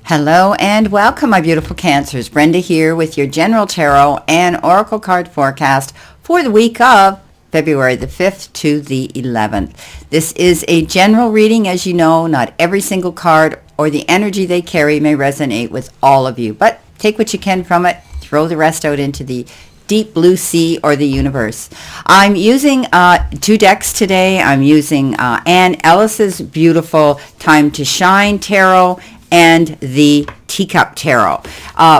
Hello and welcome, my beautiful Cancers. Brenda here with your General Tarot and Oracle card forecast for the week of February the 5th to the 11th. This is a general reading. As you know, not every single card or the energy they carry may resonate with all of you, but take what you can from it, throw the rest out into the deep blue sea or the universe. I'm using two decks today. I'm using ELLIS's beautiful Time to Shine Tarot and the Teacup Tarot.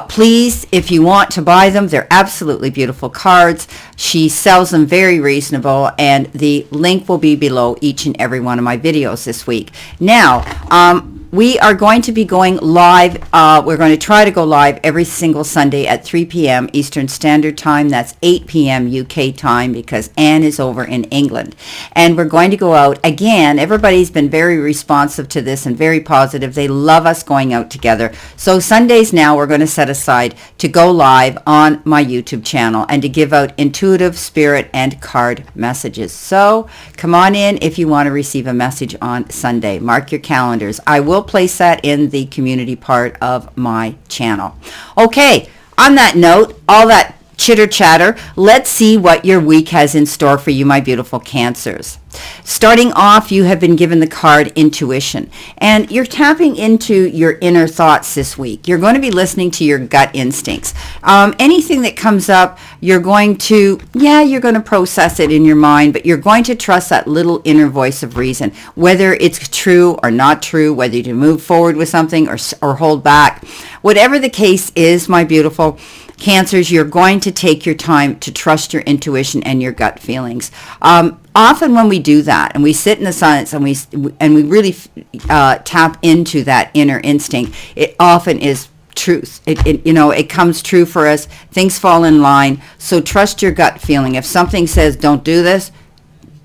Please, if you want to buy them, they're absolutely beautiful cards. She sells them very reasonable, and the link will be below each and every one of my videos this week. Now, we are going to be going live. We're going to try to go live every single Sunday at 3 p.m. Eastern Standard Time. That's 8 p.m. UK time because Anne is over in England. And we're going to go out. Again, everybody's been very responsive to this and very positive. They love us going out together. So Sundays now we're going to set aside to go live on my YouTube channel and to give out intuitive, spirit, and card messages. So come on in if you want to receive a message on Sunday. Mark your calendars. I will place that in the community part of my channel. Okay, on that note, all that chitter chatter, let's see what your week has in store for you, my beautiful Cancers. Starting off, you have been given the card Intuition, and you're tapping into your inner thoughts this week. You're going to be listening to your gut instincts. Anything that comes up, you're going to process it in your mind, but you're going to trust that little inner voice of reason, whether it's true or not true, whether you move forward with something or hold back. Whatever the case is, my beautiful Cancers, you're going to take your time to trust your intuition and your gut feelings. Often when we do that and we sit in the silence and we really tap into that inner instinct, it often is truth. It comes true for us. Things fall in line. So trust your gut feeling. If something says don't do this,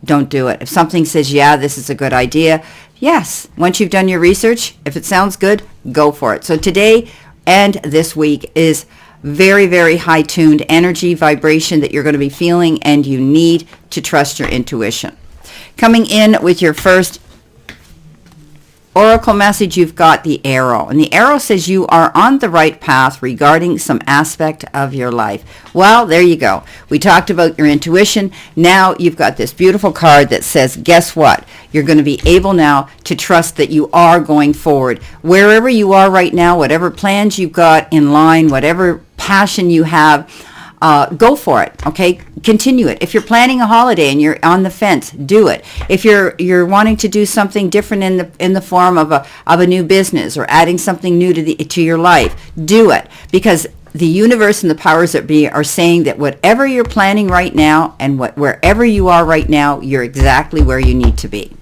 don't do it. If something says yeah, this is a good idea, yes. Once you've done your research, if it sounds good, go for it. So today and this week is very, very high-tuned energy vibration that you're going to be feeling, and you need to trust your intuition. Coming in with your first oracle message, you've got the arrow, and the arrow says you are on the right path regarding some aspect of your life. Well, there you go. We talked about your intuition. Now you've got this beautiful card that says, guess what? You're going to be able now to trust that you are going forward. Wherever you are right now, whatever plans you've got in line, whatever passion you have, go for it. Okay, continue it. If you're planning a holiday and you're on the fence, do it. If you're wanting to do something different in the form of a new business or adding something new to your life, do it, because the universe and the powers that be are saying that whatever you're planning right now and wherever you are right now, you're exactly where you need to be.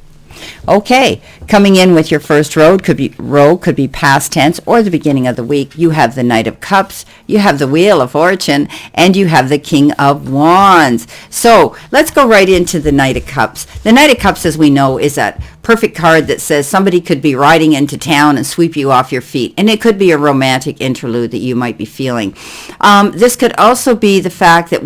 Okay, coming in with your first road could be past tense or the beginning of the week. You have the Knight of Cups, you have the Wheel of Fortune, and you have the King of Wands. So let's go right into the Knight of Cups. The Knight of Cups, as we know, is that perfect card that says somebody could be riding into town and sweep you off your feet, and it could be a romantic interlude that you might be feeling. This could also be the fact that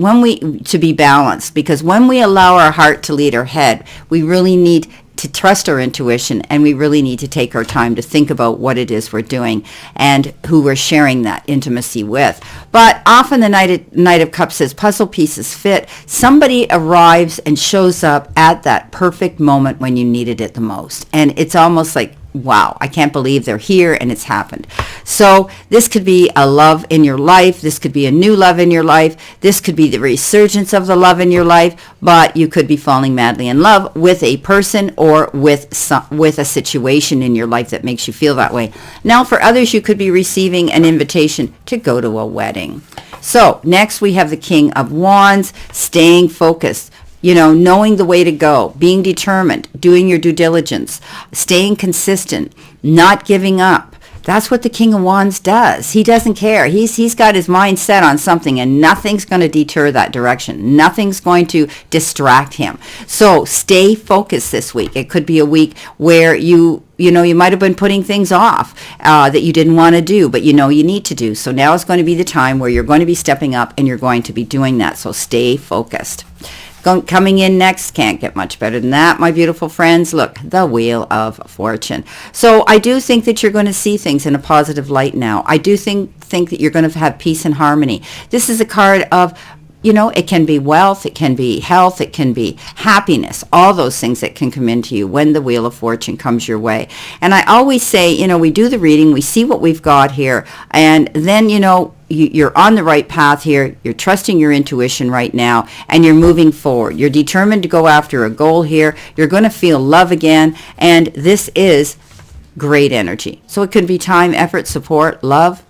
to be balanced, because when we allow our heart to lead our head, we really need to trust our intuition, and we really need to take our time to think about what it is we're doing and who we're sharing that intimacy with. But often the Knight of Cups says puzzle pieces fit. Somebody arrives and shows up at that perfect moment when you needed it the most. And it's almost like, wow, I can't believe they're here and it's happened. So this could be a love in your life. This could be a new love in your life. This could be the resurgence of the love in your life, but you could be falling madly in love with a person or with a situation in your life that makes you feel that way. Now for others, you could be receiving an invitation to go to a wedding. So next we have the King of Wands, staying focused. Knowing the way to go, being determined, doing your due diligence, staying consistent, not giving up. That's what the King of Wands does. He doesn't care. He's got his mind set on something, and nothing's going to deter that direction. Nothing's going to distract him. So stay focused this week. It could be a week where you might have been putting things off that you didn't want to do, but you need to do. So now is going to be the time where you're going to be stepping up and you're going to be doing that. So stay focused. Coming in next, can't get much better than that, my beautiful friends. Look, the Wheel of Fortune. So I do think that you're going to see things in a positive light now. I do think that you're going to have peace and harmony. This is a card of, it can be wealth, it can be health, it can be happiness, all those things that can come into you when the Wheel of Fortune comes your way. And I always say, we do the reading, we see what we've got here, and then, you're on the right path here, you're trusting your intuition right now, and you're moving forward. You're determined to go after a goal here. You're going to feel love again, and this is great energy. So it could be time, effort, support, love,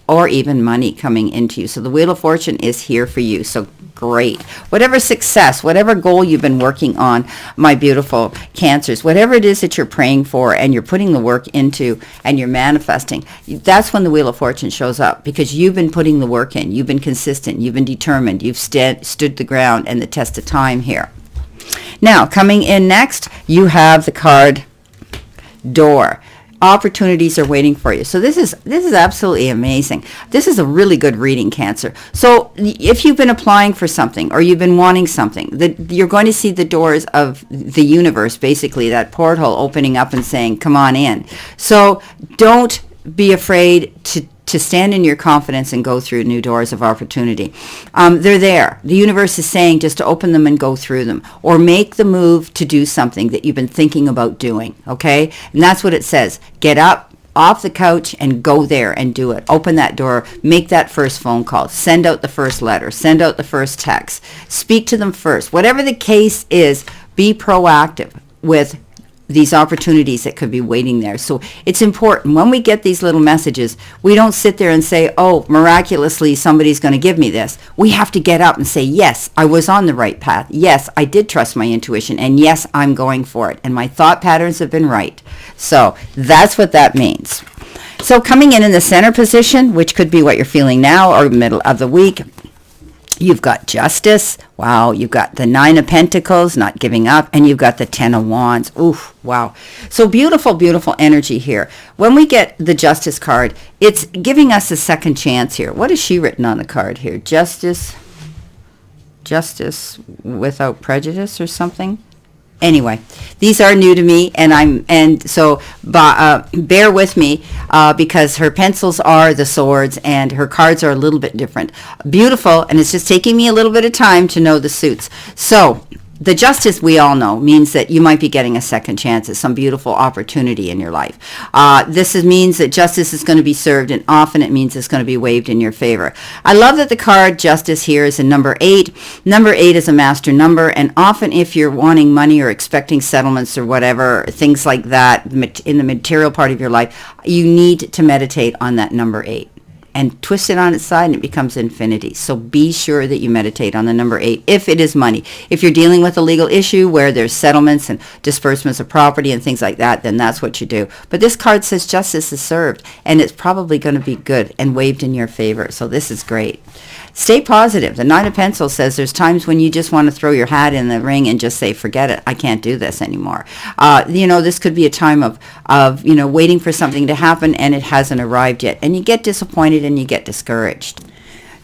or even money coming into you. So the Wheel of Fortune is here for you. So great. Whatever success, whatever goal you've been working on, my beautiful Cancers, whatever it is that you're praying for and you're putting the work into and you're manifesting, that's when the Wheel of Fortune shows up, because you've been putting the work in. You've been consistent. You've been determined. You've stood the ground and the test of time here. Now, coming in next, you have the card Door. Opportunities are waiting for you. So this is absolutely amazing. This is a really good reading, Cancer. So if you've been applying for something or you've been wanting something, you're going to see the doors of the universe, basically that porthole opening up and saying, come on in. So don't be afraid to stand in your confidence and go through new doors of opportunity. They're there. The universe is saying just to open them and go through them, or make the move to do something that you've been thinking about doing, okay? And that's what it says. Get up off the couch and go there and do it. Open that door, make that first phone call, send out the first letter, send out the first text, speak to them first. Whatever the case is, be proactive with these opportunities that could be waiting there. So it's important when we get these little messages, we don't sit there and say, oh, miraculously somebody's going to give me this. We have to get up and say, yes, I was on the right path. Yes, I did trust my intuition. And yes, I'm going for it. And my thought patterns have been right. So that's what that means. So coming in the center position, which could be what you're feeling now or middle of the week, you've got Justice. Wow. You've got the 9 of Pentacles, not giving up. And you've got the 10 of Wands. Oof. Wow. So beautiful, beautiful energy here. When we get the Justice card, it's giving us a second chance here. What is she written on the card here? Justice without prejudice or something? Anyway, these are new to me, and so bear with me because her pencils are the swords and her cards are a little bit different. Beautiful, and it's just taking me a little bit of time to know the suits. So the Justice, we all know, means that you might be getting a second chance at some beautiful opportunity in your life. This means that justice is going to be served, and often it means it's going to be waived in your favor. I love that the card Justice here is in number 8. Number 8 is a master number, and often if you're wanting money or expecting settlements or whatever, things like that in the material part of your life, you need to meditate on that number 8. And twist it on its side and it becomes infinity. So be sure that you meditate on the number 8 if it is money. If you're dealing with a legal issue where there's settlements and disbursements of property and things like that, then that's what you do. But this card says justice is served, and it's probably going to be good and waived in your favor. So this is great. Stay positive. The 9 of Pentacles says there's times when you just want to throw your hat in the ring and just say, forget it. I can't do this anymore. This could be a time of waiting for something to happen and it hasn't arrived yet. And you get disappointed and you get discouraged.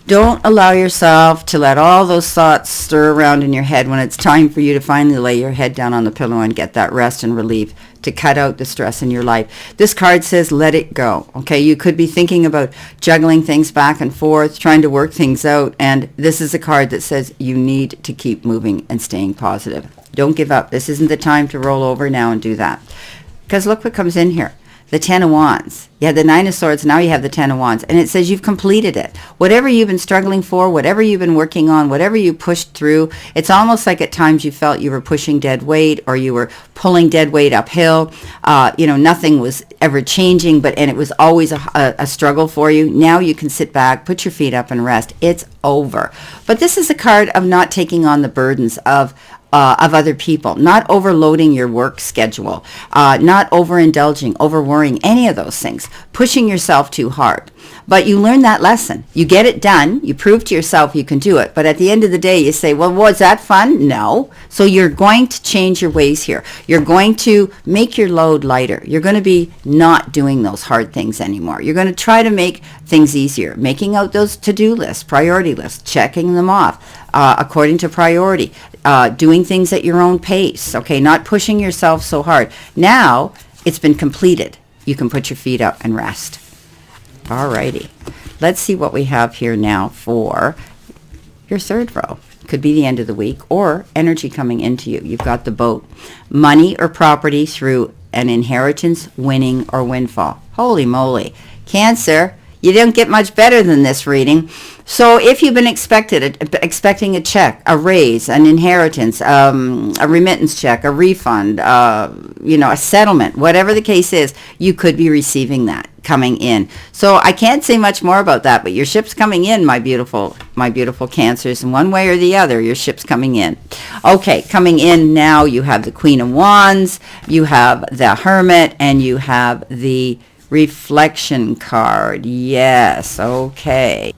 Don't allow yourself to let all those thoughts stir around in your head when it's time for you to finally lay your head down on the pillow and get that rest and relief to cut out the stress in your life. This card says let it go. Okay, you could be thinking about juggling things back and forth, trying to work things out, and this is a card that says you need to keep moving and staying positive. Don't give up. This isn't the time to roll over now and do that. Because look what comes in here. The 10 of Wands. You had the 9 of Swords, now you have the 10 of Wands. And it says you've completed it. Whatever you've been struggling for, whatever you've been working on, whatever you pushed through, it's almost like at times you felt you were pushing dead weight or you were pulling dead weight uphill. Nothing was ever changing, and it was always a struggle for you. Now you can sit back, put your feet up and rest. It's over. But this is a card of not taking on the burdens of of other people, not overloading your work schedule, not overindulging, overworrying, any of those things, pushing yourself too hard. But you learn that lesson. You get it done. You prove to yourself you can do it. But at the end of the day, you say, well, was that fun? No. So you're going to change your ways here. You're going to make your load lighter. You're going to be not doing those hard things anymore. You're going to try to make things easier, making out those to-do lists, priority lists, checking them off according to priority, doing things at your own pace, okay, not pushing yourself so hard. Now it's been completed. You can put your feet up and rest. Alrighty, let's see what we have here now for your third row. Could be the end of the week or energy coming into you. You've got the boat. Money or property through an inheritance, winning, or windfall. Holy moly. Cancer, you don't get much better than this reading. So if you've been expecting a check, a raise, an inheritance, a remittance check, a refund, a settlement, whatever the case is, you could be receiving that coming in. So I can't say much more about that, but your ship's coming in, my beautiful Cancers, in one way or the other, your ship's coming in. Okay, coming in now, you have the Queen of Wands, you have the Hermit, and you have the Reflection card. Yes, okay.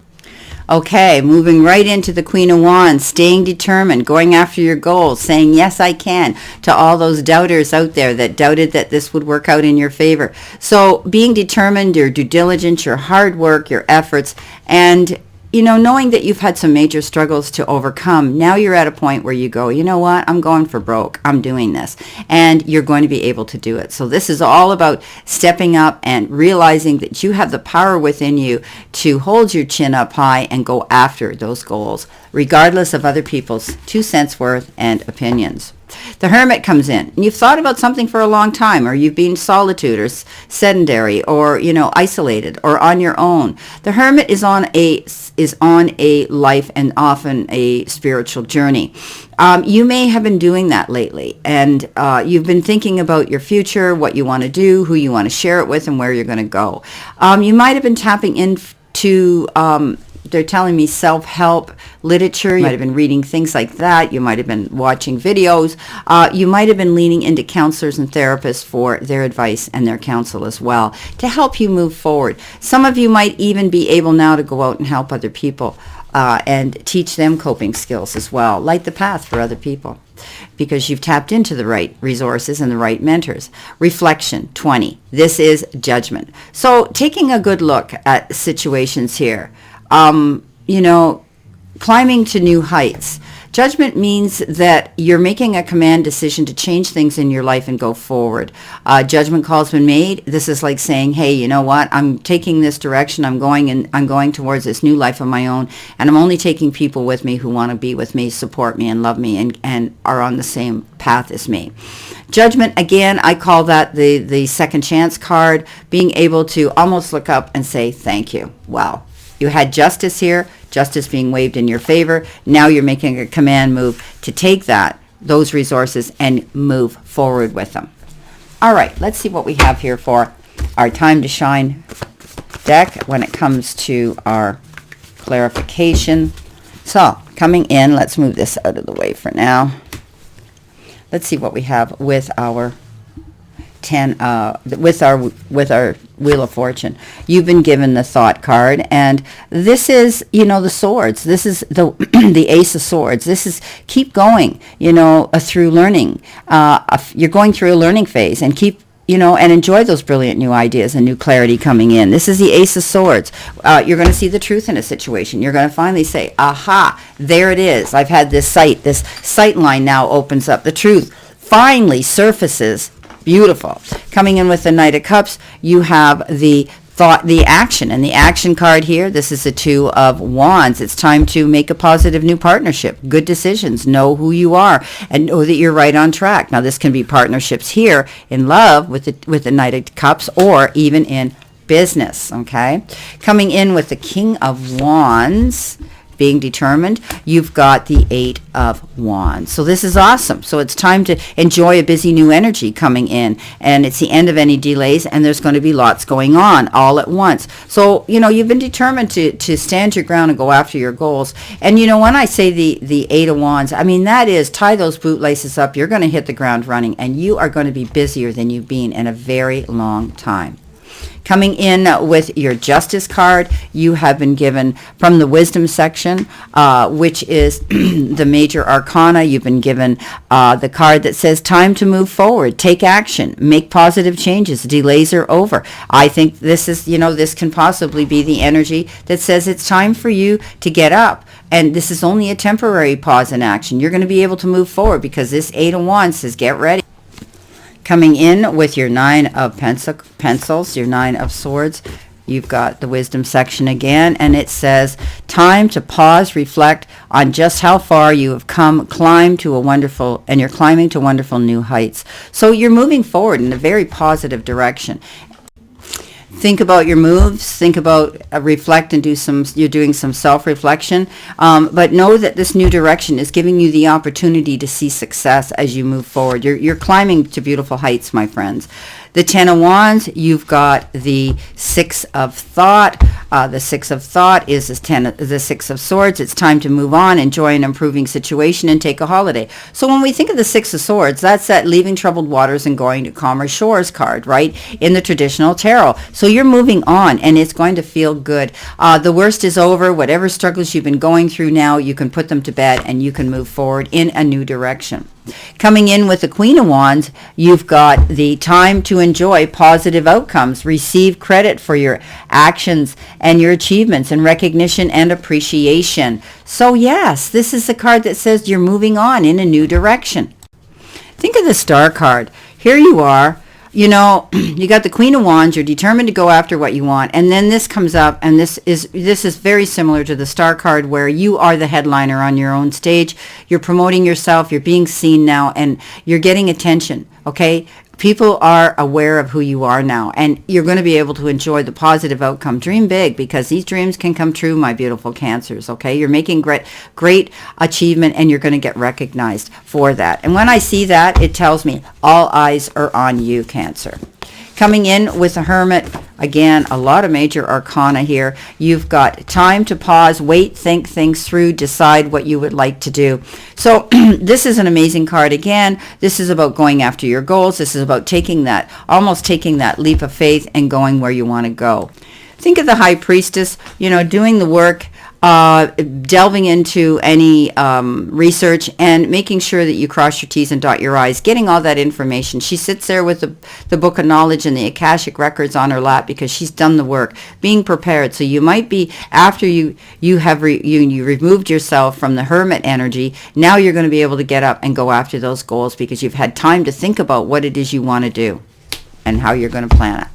Okay, moving right into the Queen of Wands, staying determined, going after your goals, saying, yes, I can, to all those doubters out there that doubted that this would work out in your favor. So being determined, your due diligence, your hard work, your efforts, and knowing that you've had some major struggles to overcome, now you're at a point where you go, you know what, I'm going for broke. I'm doing this. And you're going to be able to do it. So this is all about stepping up and realizing that you have the power within you to hold your chin up high and go after those goals, regardless of other people's 2 cents worth and opinions. The Hermit comes in, and you've thought about something for a long time, or you've been solitude or sedentary or, isolated or on your own. The Hermit is on a life and often a spiritual journey. You may have been doing that lately, and you've been thinking about your future, what you want to do, who you want to share it with, and where you're going to go. You might have been tapping into they're telling me self-help literature. You might have been reading things like that. You might have been watching videos. You might have been leaning into counselors and therapists for their advice and their counsel as well to help you move forward. Some of you might even be able now to go out and help other people and teach them coping skills as well. Light the path for other people because you've tapped into the right resources and the right mentors. Reflection 20. This is judgment. So taking a good look at situations here. Climbing to new heights. Judgment means that you're making a command decision to change things in your life and go forward. Judgment call's been made. This is like saying, hey, you know what? I'm taking this direction. I'm going towards this new life of my own, and I'm only taking people with me who want to be with me, support me, and love me, and are on the same path as me. Judgment, again, I call that the second chance card, being able to almost look up and say, thank you. Wow. You had justice here, justice being waved in your favor. Now you're making a command move to take those resources and move forward with them. All right, let's see what we have here for our Time to Shine deck when it comes to our clarification. So, coming in, let's move this out of the way for now. Let's see what we have with our with our Wheel of Fortune. You've been given the Thought card, and this is, the swords. This is the the Ace of Swords. This is keep going, through learning. You're going through a learning phase, and keep, and enjoy those brilliant new ideas and new clarity coming in. This is the Ace of Swords. You're going to see the truth in a situation. You're going to finally say, aha, there it is. I've had this sight line now opens up. The truth finally surfaces. Beautiful. Coming in with the Knight of Cups, you have the action, and the action card here, this is the Two of Wands. It's time to make a positive new partnership. Good decisions. Know who you are and know that you're right on track. Now, this can be partnerships here in love with the Knight of Cups, or even in business, okay? Coming in with the King of Wands, being determined, you've got the 8 of Wands. So this is awesome. So it's time to enjoy a busy new energy coming in, and it's the end of any delays, and there's going to be lots going on all at once. So, you've been determined to stand your ground and go after your goals. And, when I say the 8 of Wands, I mean, that is, tie those bootlaces up. You're going to hit the ground running, and you are going to be busier than you've been in a very long time. Coming in with your Justice card, you have been given from the Wisdom section, which is the major arcana. You've been given the card that says time to move forward, take action, make positive changes, delays are over. I think this is, this can possibly be the energy that says it's time for you to get up. And this is only a temporary pause in action. You're going to be able to move forward because this 8 of Wands says get ready. Coming in with your 9 of pencils, your 9 of swords, you've got the Wisdom section again, and it says, time to pause, reflect on just how far you have come, you're climbing to wonderful new heights. So you're moving forward in a very positive direction. Think about your moves. Think about reflect and you're doing some self-reflection. But know that this new direction is giving you the opportunity to see success as you move forward. You're climbing to beautiful heights, my friends. The 10 of Wands, you've got the 6 of Thought. The 6 of Thought is the 6 of Swords. It's time to move on, enjoy an improving situation, and take a holiday. So when we think of the 6 of Swords, that's that leaving troubled waters and going to calmer shores card, right, in the traditional tarot. So you're moving on, and it's going to feel good. The worst is over. Whatever struggles you've been going through now, you can put them to bed, and you can move forward in a new direction. Coming in with the Queen of Wands, you've got the time to enjoy positive outcomes, receive credit for your actions and your achievements, and recognition and appreciation. So yes, this is the card that says you're moving on in a new direction. Think of the Star card. Here you are. You got the Queen of Wands, you're determined to go after what you want, and then this comes up, and this is very similar to the Star card, where you are the headliner on your own stage. You're promoting yourself, you're being seen now, and you're getting attention, okay? People are aware of who you are now, and you're going to be able to enjoy the positive outcome. Dream big, because these dreams can come true, my beautiful Cancers, okay? You're making great achievement, and you're going to get recognized for that. And when I see that, it tells me all eyes are on you, Cancer. Coming in with the Hermit, again, a lot of major arcana here. You've got time to pause, wait, think things through, decide what you would like to do. So this is an amazing card. Again, this is about going after your goals. This is about almost taking that leap of faith and going where you want to go. Think of the High Priestess, doing the work, delving into any research and making sure that you cross your T's and dot your I's, getting all that information. She sits there with the book of knowledge and the Akashic records on her lap because she's done the work, being prepared. So you might be, after you removed yourself from the Hermit energy, now you're going to be able to get up and go after those goals because you've had time to think about what it is you want to do and how you're going to plan it.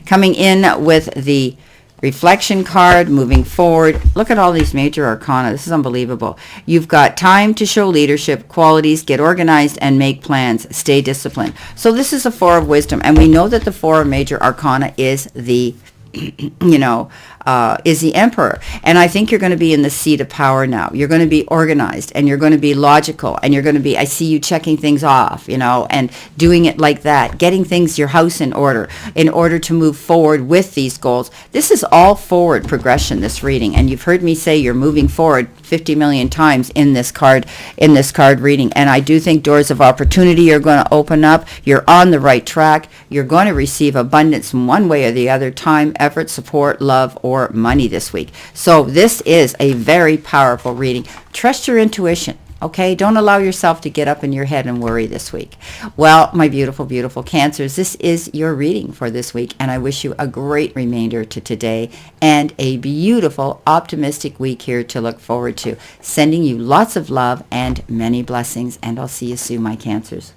Coming in with the Reflection card, moving forward. Look at all these major arcana. This is unbelievable. You've got time to show leadership qualities, get organized, and make plans. Stay disciplined. So this is a 4 of Wisdom, and we know that the 4 of major arcana is the is the Emperor. And I think you're going to be in the seat of power now. You're going to be organized, and you're going to be logical, and you're going to be, I see you checking things off, and doing it like that, getting your house in order to move forward with these goals. This is all forward progression, this reading, and you've heard me say you're moving forward 50 million times in this card reading, and I do think doors of opportunity are going to open up. You're on the right track. You're going to receive abundance in one way or the other: time, effort, support, love, or money this week. So this is a very powerful reading. Trust your intuition. Okay, don't allow yourself to get up in your head and worry this week. Well, my beautiful, beautiful Cancers, this is your reading for this week, and I wish you a great remainder to today and a beautiful, optimistic week here to look forward to. Sending you lots of love and many blessings, and I'll see you soon, my Cancers.